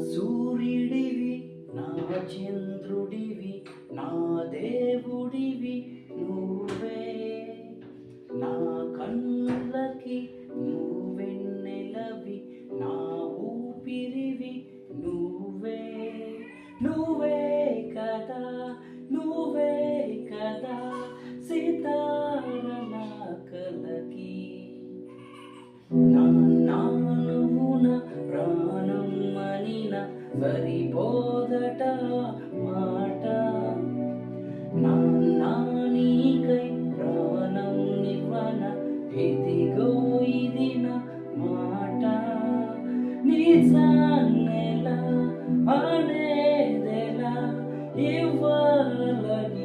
సూర్యుడివి నా చంద్రుడివి నా దేవుడివి నువ్వే నా కన్నులకి నువ్వెన్నెలవి నా ఊపిరివి నువ్వే నువ్వే కదా నువ్వే కదా సితార నా కలకి నా నువ్వున ప్రాణం అనిన సరిపోదట మాట నా నీకై ప్రాణం నివ్వన ఇదిగో ఇది నా మాట నిజంగా అనేదెలా ఇవ్వాలని